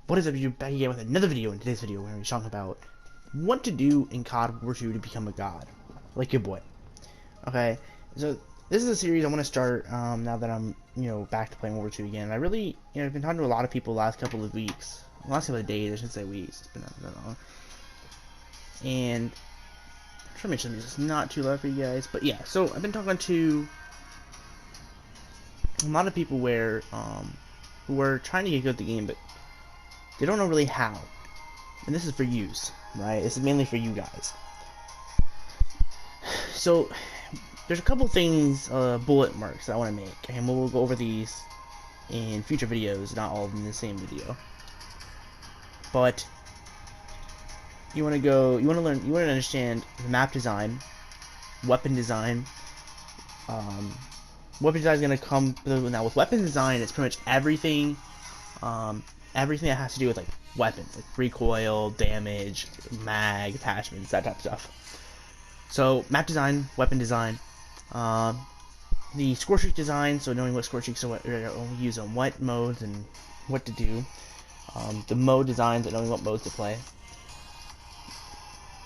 What is up, you back again with another video. In today's video, we're going to be talking about what to do in COD War 2 to become a god, like your boy. Okay, so this is a series I want to start now that I'm, back to playing War 2 again. I really, I've been talking to a lot of people the last couple of weeks, last couple of days, I should say weeks. It's been not that long. And I'm trying to make sure this is not too loud for you guys, but yeah. So I've been talking to a lot of people who are trying to get good at the game, but they don't know really how. And this is for use, right? This is mainly for you guys. So there's a couple things, bullet marks that I want to make, and we'll go over these in future videos, not all of them in the same video. But you want to understand the map design, weapon design. Weapon design is going to come now with weapon design. It's pretty much everything. Everything that has to do with like weapons, like recoil, damage, mag, attachments, that type of stuff. So map design, weapon design, the score streak design, so knowing what score streaks are only use on what modes and what to do. The mode designs, knowing what modes to play.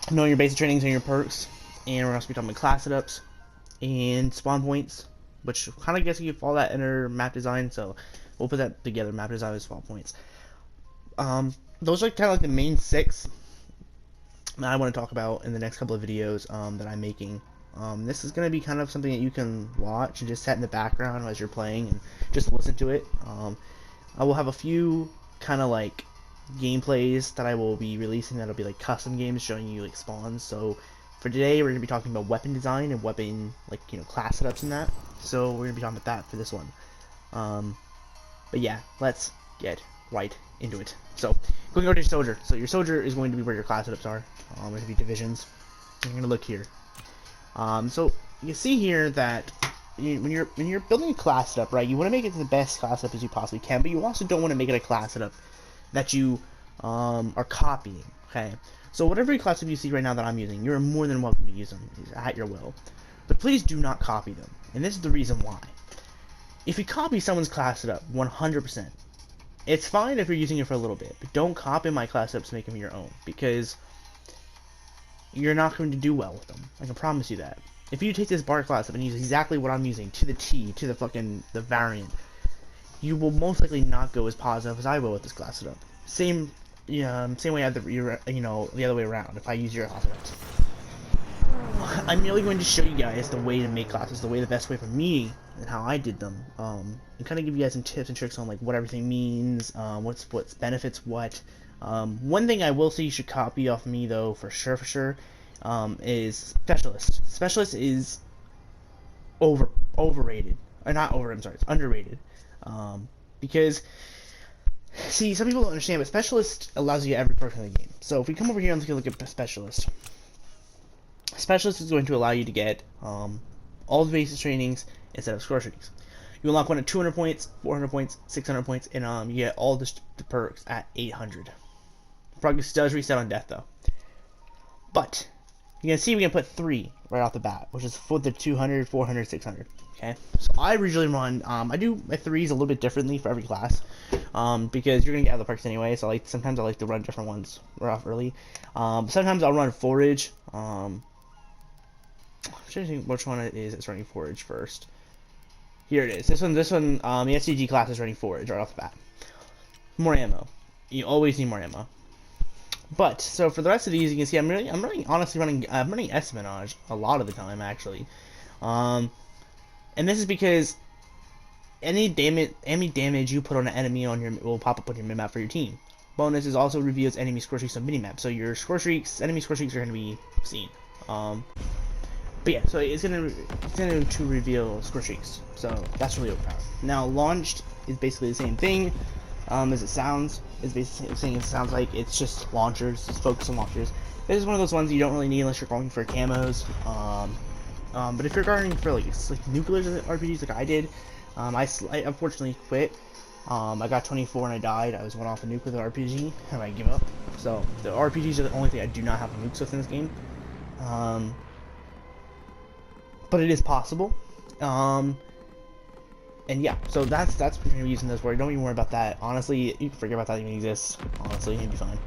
Knowing your basic trainings and your perks, and we're also be talking about class setups and spawn points, which kind of gets you fall that under map design. So we'll put that together, map design with spawn points. Those are kind of like the main 6 that I want to talk about in the next couple of videos that I'm making. This is going to be kind of something that you can watch and just set in the background as you're playing and just listen to it. I will have a few kind of like gameplays that I will be releasing that'll be like custom games showing you like spawns. So for today we're going to be talking about weapon design and weapon class setups and that. So we're going to be talking about that for this one. But yeah, let's get right into it. So going over to your soldier. So your soldier is going to be where your class setups are. Going to be divisions. You're going to look here. So you see here that when you're building a class setup, right, you want to make it the best class setup as you possibly can, but you also don't want to make it a class setup that you are copying. Okay. So whatever class setup you see right now that I'm using, you're more than welcome to use them at your will. But please do not copy them. And this is the reason why. If you copy someone's class setup 100%, it's fine if you're using it for a little bit, but don't copy my class setups to make them your own, because you're not going to do well with them. I can promise you that. If you take this bar class setup and use exactly what I'm using to the T, to the variant, you will most likely not go as positive as I will with this class setup. Same way the other way around. If I use your class setups, I'm merely going to show you guys the way to make classes, the best way for me and how I did them, and kind of give you guys some tips and tricks on like what everything means, what benefits what. One thing I will say you should copy off me though, for sure, is Specialist. Specialist is overrated, or not over. I'm sorry, it's underrated, because see, some people don't understand, but Specialist allows you every perk in the game. So if we come over here and look at Specialist. Specialist is going to allow you to get all the basic trainings instead of score streaks. You unlock one at 200 points, 400 points, 600 points, and you get all the perks at 800. Progress does reset on death though. But you can see we can put 3 right off the bat, which is for the 200, 400, 600. Okay, so I usually run. I do my 3s a little bit differently for every class, because you're gonna get other perks anyway. So sometimes I like to run different ones right off early. Sometimes I'll run forage. I'm trying to think which one it is that's running forage first. Here it is. This one, the SCG class is running forage right off the bat. More ammo. You always need more ammo. But so for the rest of these, you can see I'm running espionage a lot of the time actually. And this is because any damage you put on an enemy will pop up on your minimap for your team. Bonus is also reveals enemy score streaks on minimap, so your enemy score streaks are going to be seen. But yeah, so it's going to reveal score streaks, so that's really overpowered. Now, launched is basically the same thing as it sounds. It's basically the same thing it sounds like. It's just launchers. It's focused on launchers. This is one of those ones you don't really need unless you're going for camos. But if you're going for like nuclear RPGs like I did, I unfortunately quit. I got 24 and I died. I was one off a nuclear RPG and I give up. So the RPGs are the only thing I do not have nukes with in this game. But it is possible. And yeah, so that's what you're gonna be using this for. Don't even worry about that. Honestly, you can forget about that even exists. Honestly, you'll be fine.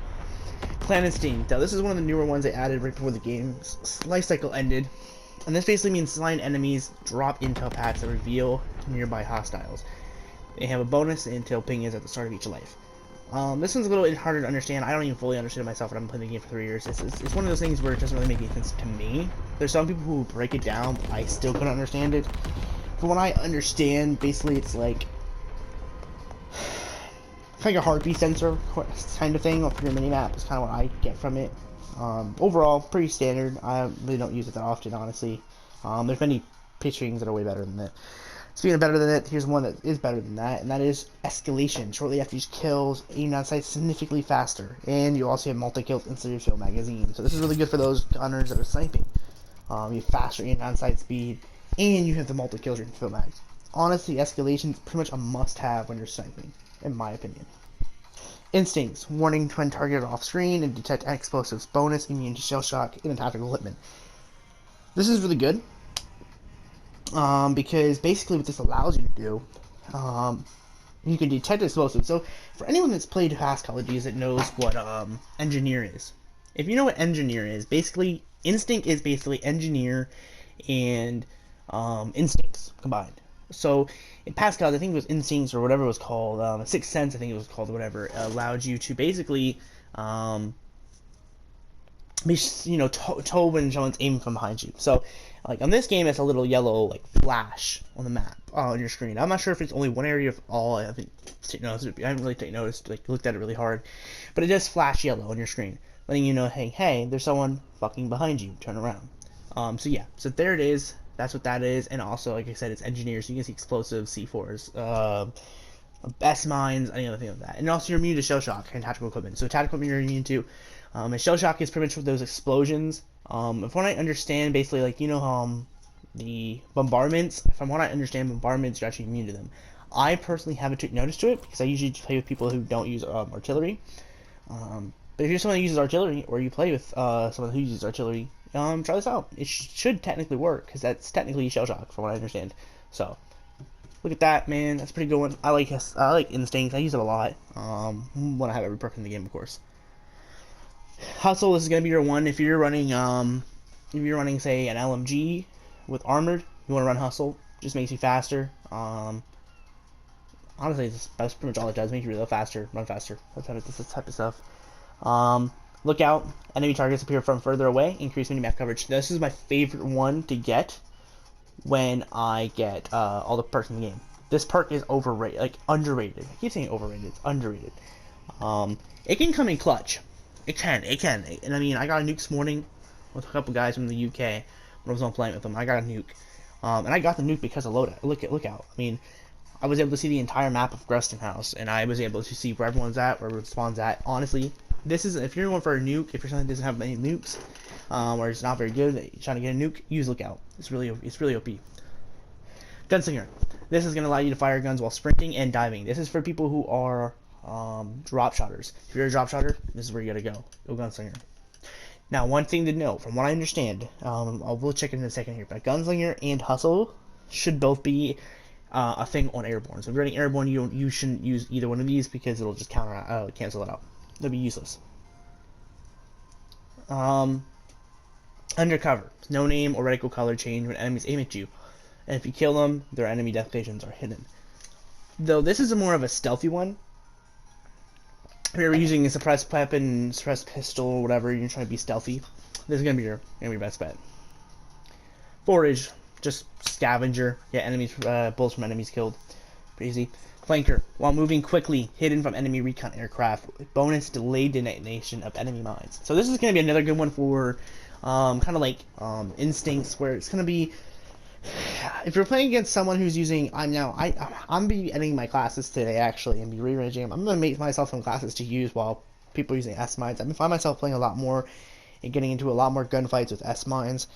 Clan Instinct. Now, this is one of the newer ones they added right before the game's life cycle ended. And this basically means slain enemies drop intel packs that reveal nearby hostiles. They have a bonus intel ping is at the start of each life. This one's a little harder to understand. I don't even fully understand it myself, but I've been playing the game for 3 years. It's one of those things where it doesn't really make any sense to me. There's some people who break it down, but I still couldn't understand it. From what I understand, basically it's like a heartbeat sensor kind of thing off your mini-map is kind of what I get from it. Overall, pretty standard. I really don't use it that often, honestly. There's many pitchings that are way better than that. Speaking of better than it, here's one that is better than that, and that is escalation. Shortly after each kills, aim down sight significantly faster, and you also have multi-kills instead of refill magazine. So this is really good for those gunners that are sniping. You have faster aim down sight speed, and you have the multi-kills refill mags. Honestly, escalation is pretty much a must-have when you're sniping, in my opinion. Instincts. Warning when targeted off screen and detect explosives. Bonus immune to shell shock and tactical equipment. This is really good. Because basically what this allows you to do, you can detect explosives. So for anyone that's played past Call of Duty that knows what engineer is, if you know what engineer is, basically instinct is basically engineer and instincts combined. So in past Call, I think it was instincts or whatever it was called, Sixth Sense, I think it was called, or whatever, allowed you to basically tow when someone's aiming from behind you. So, like on this game, it's a little yellow like flash on the map on your screen. I'm not sure if it's only one area of all. I haven't really taken notice, like looked at it really hard, but it does flash yellow on your screen, letting you know, hey, there's someone fucking behind you. Turn around. So yeah, so there it is. That's what that is, and also, like I said, it's engineers. So you can see explosives, C4s, S mines, any other thing like that, and also you're immune to shell shock and tactical equipment. So tactical equipment you're immune to. And shell shock is pretty much with those explosions. From what I understand, basically, like, the bombardments, from what I understand, bombardments, you're actually immune to them. I personally haven't taken notice to it, because I usually play with people who don't use artillery. But if you're someone who uses artillery, or you play with someone who uses artillery, try this out. It should technically work, because that's technically shell shock, from what I understand. So, look at that, man. That's a pretty good one. I like Instinct. I use it a lot. When I have every perk in the game, of course. Hustle, this is gonna be your one. If you're running, say an LMG with armored, you want to run Hustle. Just makes you faster. Honestly, that's pretty much all it does. Makes you reload faster, run faster. That type of stuff. Look out! Enemy targets appear from further away. Increase mini-map coverage. This is my favorite one to get when I get all the perks in the game. This perk is overrated, like underrated. I keep saying overrated. It's underrated. It can come in clutch. It can. And I mean, I got a nuke this morning with a couple guys from the UK when I was on playing with them. I got a nuke. And I got the nuke because of loadout. Look out. I mean, I was able to see the entire map of Gruston House, and I was able to see where everyone's at, where it spawns at. Honestly, this is, if you're going for a nuke, if you're something that doesn't have many nukes, or it's not very good, you're trying to get a nuke, use Lookout. It's really OP. Gunslinger. This is going to allow you to fire guns while sprinting and diving. This is for people who are drop shotters. If you're a drop shotter, this is where you gotta go. Go Gunslinger. Now, one thing to note, from what I understand, we'll check it in a second here, but Gunslinger and Hustle should both be a thing on Airborne. So if you're running Airborne, you shouldn't use either one of these because it'll just cancel it out. It'll be useless. Undercover. No name or reticle color change when enemies aim at you. And if you kill them, their enemy death locations are hidden. Though this is more of a stealthy one. If you're using a suppressed weapon, suppressed pistol, or whatever, you're trying to be stealthy, this is gonna be your best bet. Forage, just scavenger, get enemies, bullets from enemies killed, pretty easy. Flanker, while moving quickly, hidden from enemy recon aircraft, bonus delayed detonation of enemy mines. So this is gonna be another good one for, kind of like instincts, where it's gonna be. If you're playing against someone who's using, I'm be editing my classes today actually and be rearranging them. I'm gonna make myself some classes to use while people are using S mines. I find myself playing a lot more and getting into a lot more gunfights with S mines.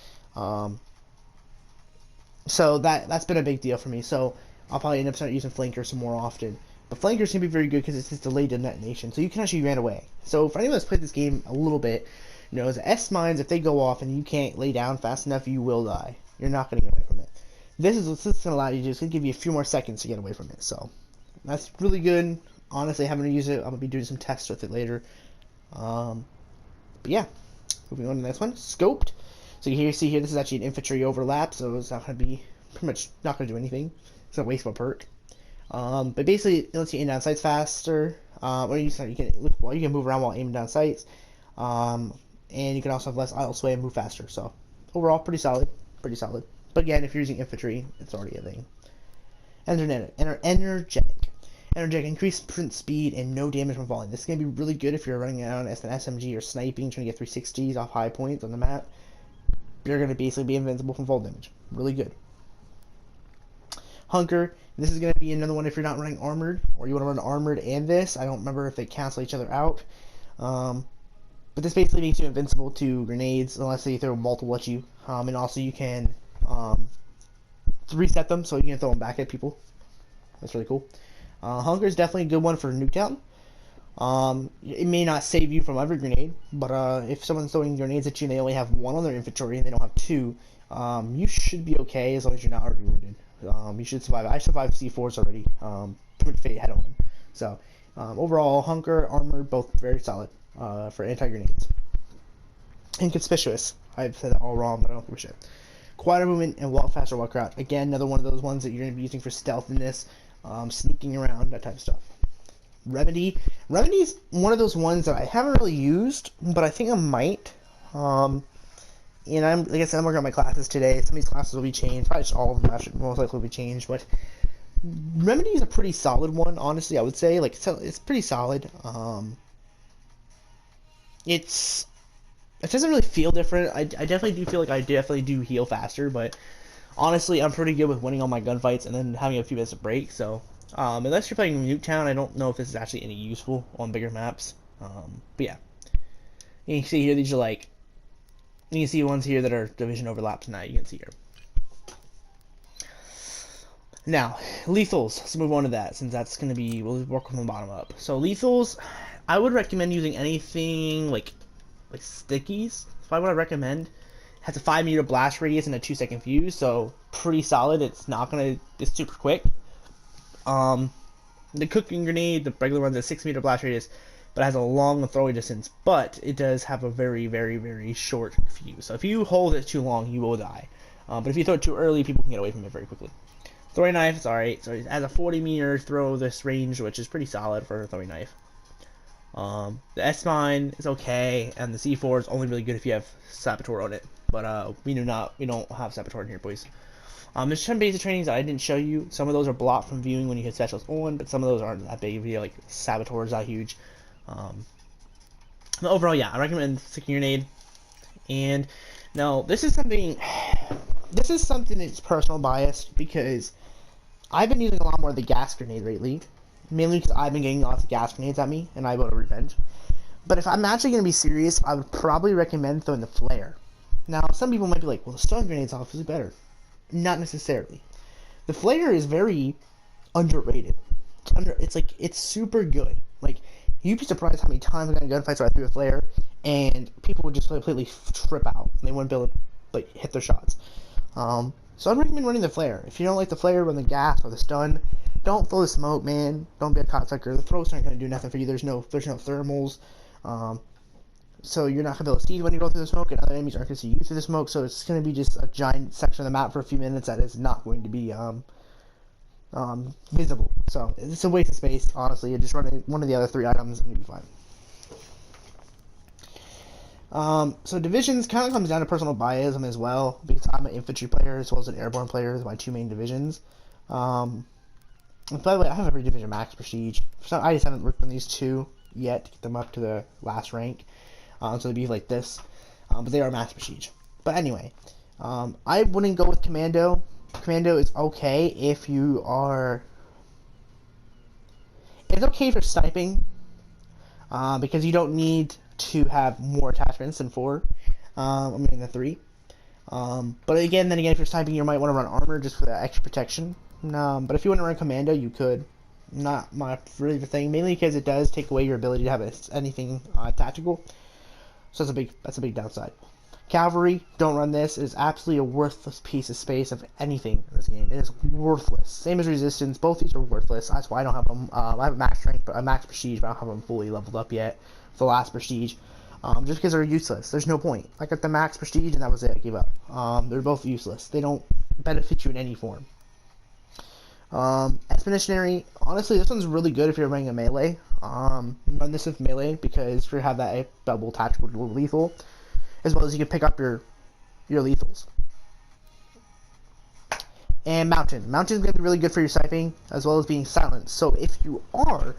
So that's been a big deal for me. So I'll probably end up starting using flankers some more often. But flankers can be very good because it's just delayed detonation, so you can actually run away. So for anyone that's played this game a little bit, knows S mines, if they go off and you can't lay down fast enough, you will die. You're not going to get away from it. This is going to allow you to just give you a few more seconds to get away from it. So that's really good. Honestly, I haven't used it. I'm going to be doing some tests with it later. But yeah, moving on to the next one. Scoped. So you see here, this is actually an infantry overlap, so it's not going to be, pretty much not going to do anything. It's a waste of a perk. But basically, it lets you aim down sights faster. Or you can move around while aiming down sights. And you can also have less idle sway and move faster. So overall, pretty solid. Pretty solid. But again, if you're using infantry, it's already a thing. Energetic. Increased sprint speed and no damage from falling. This is going to be really good if you're running around as an SMG or sniping, trying to get 360s off high points on the map. You're going to basically be invincible from fall damage. Really good. Hunker. This is going to be another one if you're not running armored, or you want to run armored and this. I don't remember if they cancel each other out. But this basically makes you invincible to grenades unless they throw multiple at you. And also you can reset them so you can throw them back at people. That's really cool. Hunker is definitely a good one for Nuketown. It may not save you from every grenade, but if someone's throwing grenades at you and they only have one on their inventory and they don't have two, you should be okay as long as you're not already wounded. You should survive. I survived C4s already. Pretty fate head on. So overall, Hunker, Armored, both very solid for anti-grenades. Inconspicuous. I've said that all wrong, but I don't give a shit. Quieter movement and walk faster, walk crouch. Again, another one of those ones that you're going to be using for stealthiness, sneaking around, that type of stuff. Remedy. Remedy's one of those ones that I haven't really used, but I think I might. And like I said, I'm working on my classes today. Some of these classes will be changed. Probably just all of them actually most likely will be changed. But Remedy is a pretty solid one, honestly. I would say it's pretty solid. It doesn't really feel different. I definitely do feel like I definitely do heal faster, but honestly, I'm pretty good with winning all my gunfights and then having a few minutes of break. So unless you're playing Nuketown, I don't know if this is actually any useful on bigger maps. But yeah, you can see here these are like. You can see ones here that are division overlaps now. You can see here. Now, lethals. Let's move on to that since that's going to be, we'll work from the bottom up. So lethals, I would recommend using anything like stickies. That's probably what I recommend. It has a 5-meter blast radius and a 2-second fuse, so pretty solid. It's not going to, it's super quick. The cooking grenade, the regular one's a 6-meter blast radius, but it has a long throwing distance, but it does have a very, very, very short fuse. So if you hold it too long, you will die. But if you throw it too early, people can get away from it very quickly. Throwing knife is alright. So it has a 40-meter throw this range, which is pretty solid for a throwing knife. The S-Mine is okay, and the C4 is only really good if you have Saboteur on it. But we don't have Saboteur in here, boys. There's some basic trainings that I didn't show you. Some of those are blocked from viewing when you hit specials on, but some of those aren't that big of a deal. Like Saboteur is that huge. But overall, yeah, I recommend sticking grenade. And now this is something that's personal bias because I've been using a lot more of the gas grenade lately, mainly because I've been getting lots of gas grenades at me, and I want to revenge. But if I'm actually going to be serious, I would probably recommend throwing the flare. Now, some people might be like, well, the stun grenade's obviously better. Not necessarily. The flare is very underrated. It's super good. Like, you'd be surprised how many times I got in gunfights where I threw a flare, and people would just completely trip out. And they wouldn't be able to hit their shots. So I'd recommend running the flare. If you don't like the flare, run the gas or the stun. Don't throw the smoke, man. Don't be a cocksucker. The throws aren't going to do nothing for you. There's no thermals. So you're not going to be able to see when you go through the smoke, and other enemies aren't going to see you through the smoke. So it's going to be just a giant section of the map for a few minutes that is not going to be visible. So it's a waste of space, honestly. You just run one of the other 3 items and you'll be fine. So divisions kind of comes down to personal biasm as well, because I'm an infantry player as well as an airborne player. Those are my 2 main divisions. And by the way, I have every division max prestige. So I just haven't worked on these 2 yet to get them up to the last rank. So they'd be like this, but they are max prestige. But anyway, I wouldn't go with commando. Commando is okay if you are. It's okay for sniping, because you don't need to have more attachments than 4. Than 3. But again, if you're sniping, you might want to run armor just for that extra protection. But if you want to run commando, you could. Not my really the thing, mainly because it does take away your ability to have anything tactical. So that's a big downside. Cavalry, don't run this. It is absolutely a worthless piece of space of anything in this game. It is worthless. Same as Resistance. Both these are worthless. That's why I don't have them. I have a max strength, but a max prestige, but I don't have them fully leveled up yet. The last prestige. Just because they're useless. There's no point. I got the max prestige and that was it. I gave up. They're both useless. They don't benefit you in any form. Expeditionary, honestly, this one's really good if you're running a melee. Run this with melee because if you have that double tactical dual lethal, as well as you can pick up your lethals. And Mountain. Mountain's going to be really good for your sniping, as well as being silent. So if you are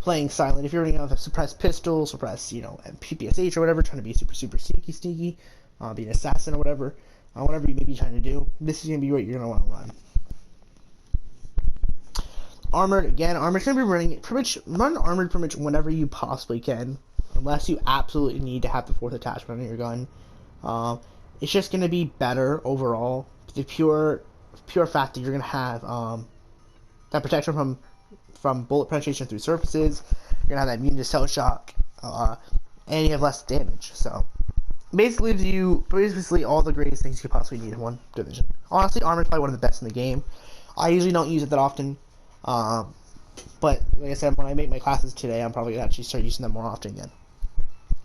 playing silent, if you're running out of a suppressed pistol, suppressed, PPSH or whatever, trying to be super sneaky, be an assassin or whatever you may be trying to do, this is going to be what you're going to want to run. Armored, again, armored's going to be run armored pretty much whenever you possibly can, unless you absolutely need to have the 4th attachment on your gun. It's just going to be better overall. The pure fact that you're going to have that protection from bullet penetration through surfaces, you're going to have that immune to cell shock, and you have less damage. So basically gives you all the greatest things you could possibly need in one division. Honestly, armor is probably one of the best in the game. I usually don't use it that often. But like I said, when I make my classes today, I'm probably going to actually start using them more often again.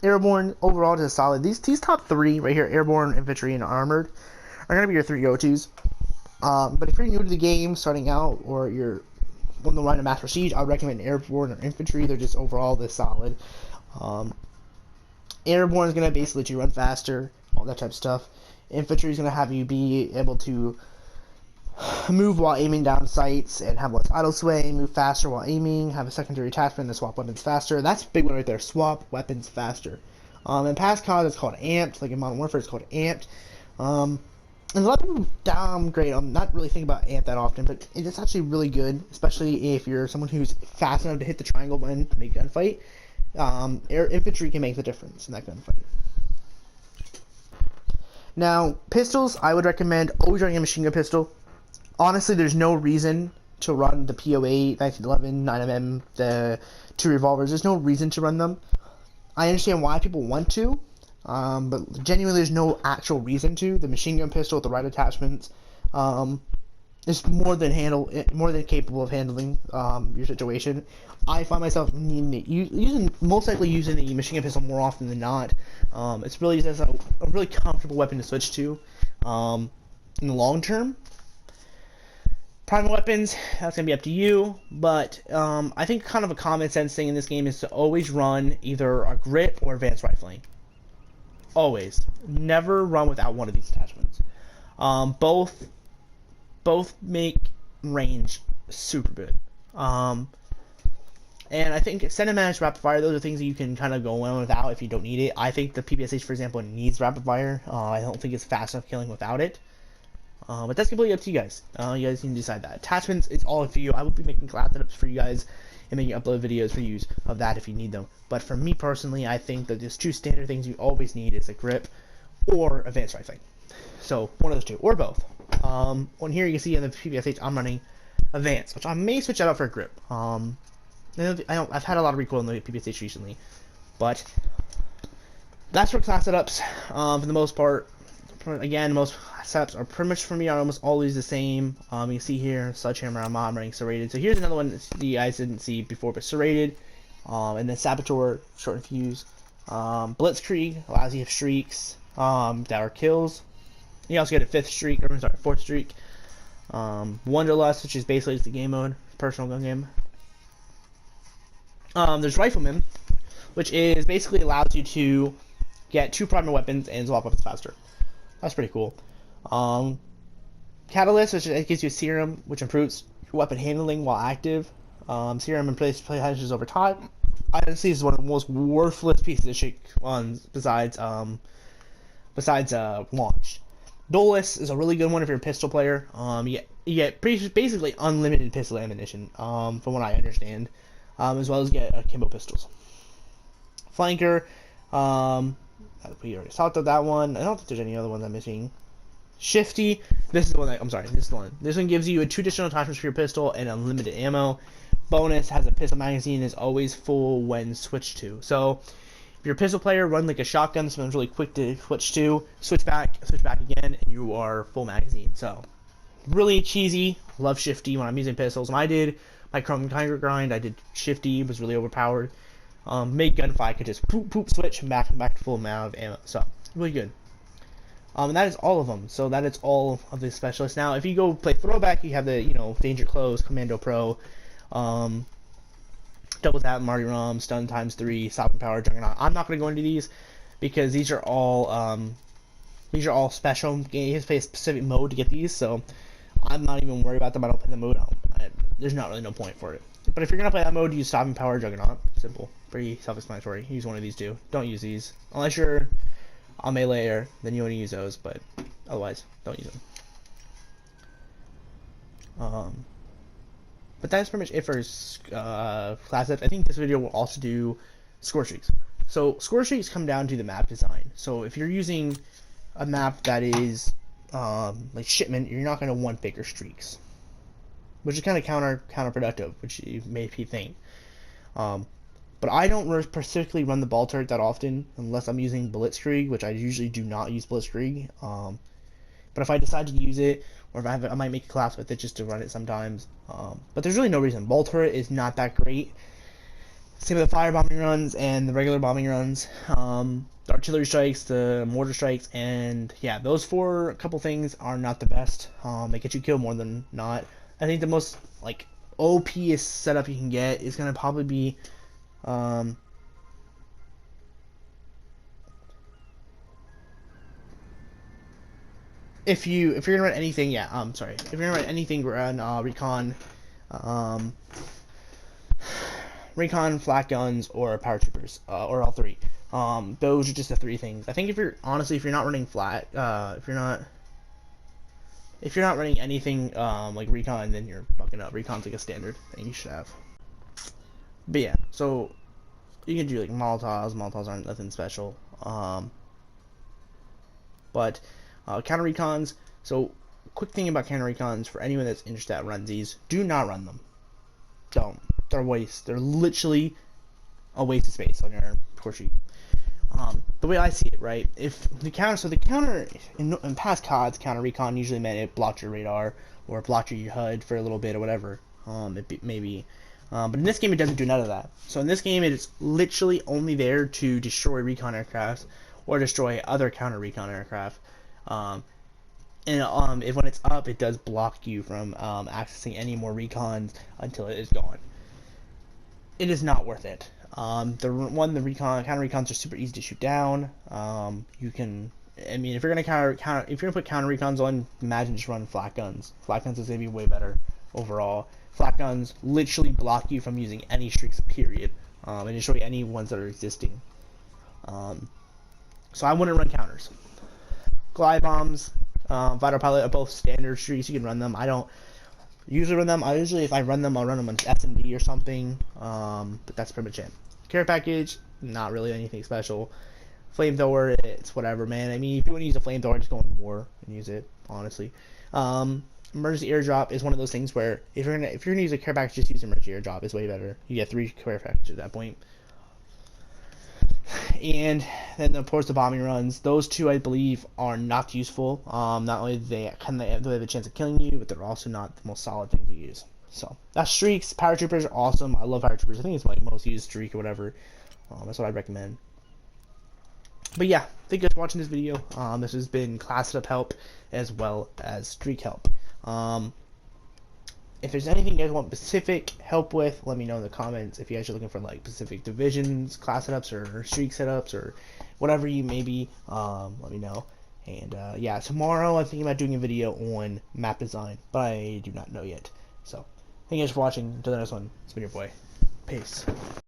Airborne, overall, just solid. These top 3 right here, Airborne, Infantry, and Armored, are going to be your 3 go-tos. But if you're new to the game, starting out, or you're on the line of Master Siege, I would recommend Airborne or Infantry. They're just overall this solid. Airborne is going to basically let you run faster, all that type of stuff. Infantry is going to have you be able to move while aiming down sights and have less auto sway, move faster while aiming, have a secondary attachment, and swap weapons faster. That's a big one right there, swap weapons faster. In past COD, it's called amped, like in Modern Warfare, it's called amped. And a lot of people downgrade. I'm not really thinking about amp that often, but it's actually really good, especially if you're someone who's fast enough to hit the triangle button to make gunfight. Infantry can make the difference in that gunfight. Now, pistols, I would recommend always running a machine gun pistol. Honestly, there's no reason to run the PO8, 1911, 9mm, the 2 revolvers. There's no reason to run them. I understand why people want to, but genuinely there's no actual reason to. The machine gun pistol with the right attachments is more than capable of handling your situation. I find myself most likely using the machine gun pistol more often than not. It's really just a really comfortable weapon to switch to in the long term. Private weapons, that's going to be up to you, but I think kind of a common sense thing in this game is to always run either a grip or advanced rifling. Always. Never run without one of these attachments. Both make range super good. And I think extended managed rapid fire, those are things that you can kind of go on without if you don't need it. I think the PPSH, for example, needs rapid fire. I don't think it's fast enough killing without it. But that's completely up to you guys. You guys can decide that. Attachments, it's all up to you. I will be making class setups for you guys and making upload videos for use of that if you need them. But for me personally, I think that there's 2 standard things you always need is a grip or advanced rifling. So one of those 2, or both. On here you can see in the PPSH I'm running advanced, which I may switch that out for a grip. I've had a lot of recoil in the PPSH recently, but that's for class setups. For the most part, again, most setups are pretty much for me are almost always the same. You can see here, Sledgehammer, I'm running serrated. So here's another one that you guys didn't see before, but serrated. And then Saboteur, short and fuse. Blitzkrieg allows you to have streaks that are kills. You also get a 4th streak. Wanderlust, which is basically just the game mode, personal gun game. There's Rifleman, which is basically allows you to get 2 primary weapons and swap weapons faster. That's pretty cool. Catalyst, which gives you a serum, which improves your weapon handling while active. Serum and play hedges over time. Honestly, this is one of the most worthless pieces of shit ones besides launch. Duelist is a really good one if you're a pistol player. You get basically unlimited pistol ammunition, from what I understand, as well as get akimbo pistols. Flanker, we already talked about that one. I don't think there's any other ones I'm missing. Shifty, this is the one This one gives you 2 additional attachments for your pistol and unlimited ammo. Bonus has a pistol magazine is always full when switched to. So if you're a pistol player, run like a shotgun, so it's really quick to switch back again, and you are full magazine. So really cheesy. Love shifty when I'm using pistols. When I did my Chrome Tiger grind, I did shifty. It was really overpowered. Made gunfire, I could just poop switch and back to full amount of ammo. So really good. And that is all of them. So that is all of the specialists. Now, if you go play throwback, you have the Danger Close, Commando Pro, Double Tap, Marty Rum, Stun ×3, Sovereign Power, Juggernaut. I'm not going to go into these because these are all special. You have to play a specific mode to get these, so I'm not even worried about them. I don't play the mode. There's not really no point for it. But if you're going to play that mode, use Sovereign Power, Juggernaut. Simple. Pretty self-explanatory. Use one of these two. Don't use these. Unless you're on melee, then you want to use those, but otherwise, don't use them. But that's pretty much it for class F. I think this video will also do score streaks. So score streaks come down to the map design. So if you're using a map that is like Shipment, you're not going to want bigger streaks, which is kind of counterproductive, which you may think. But I don't specifically run the ball turret that often unless I'm using Blitzkrieg, which I usually do not use Blitzkrieg. But if I decide to use it, or if I might make a class with it just to run it sometimes. But there's really no reason. Ball turret is not that great. Same with the fire bombing runs and the regular bombing runs. The artillery strikes, the mortar strikes, and yeah, those couple things are not the best. They get you killed more than not. I think the most like OP-est setup you can get is gonna probably be if you're gonna run anything, if you're gonna run anything, run recon, flat guns, or paratroopers, or all three. Those are just the three things. I think if you're not running flat, if you're not running anything like recon, then you're fucking up. Recon's like a standard thing you should have. But yeah, so you can do like Molotovs. Molotovs aren't nothing special. But counter recons. So quick thing about counter recons for anyone that's interested that runs these: do not run them. Don't. They're a waste. They're literally a waste of space on your score sheet. The way I see it, right? If the counter in past CODs, counter recon usually meant it blocked your radar or blocked your HUD for a little bit or whatever. Maybe. But in this game, it doesn't do none of that. So in this game, it is literally only there to destroy recon aircraft or destroy other counter recon aircraft. If when it's up, it does block you from accessing any more recons until it is gone. It is not worth it. The counter recons are super easy to shoot down. If you're gonna put counter recons on, imagine just running flat guns. Flat guns is gonna be way better overall. Flat guns literally block you from using any streaks, period, and destroy any ones that are existing. So I wouldn't run counters. Glide bombs, fighter pilot are both standard streaks. You can run them. I don't usually run them. If I run them, I'll run them on SMD or something. But that's pretty much it. Care package, not really anything special. Flamethrower, it's whatever, man. If you want to use a flamethrower, just go in war and use it, honestly. Emergency airdrop is one of those things where if you're gonna use a care package, just use emergency airdrop. It's way better. You get 3 care packages at that point. And then of course the bombing runs. Those two I believe are not useful. Not only do they have a chance of killing you, but they're also not the most solid thing to use. So that's streaks. Paratroopers are awesome. I love paratroopers. I think it's my most used streak or whatever. That's what I'd recommend. But yeah, thank you guys for watching this video. This has been class setup help as well as streak help. If there's anything you guys want specific help with, let me know in the comments. If you guys are looking for like specific divisions, class setups, or streak setups, or whatever you may be, let me know. And yeah, tomorrow I'm thinking about doing a video on map design, but I do not know yet. So thank you guys for watching. Until the next one, it's been your boy. Peace.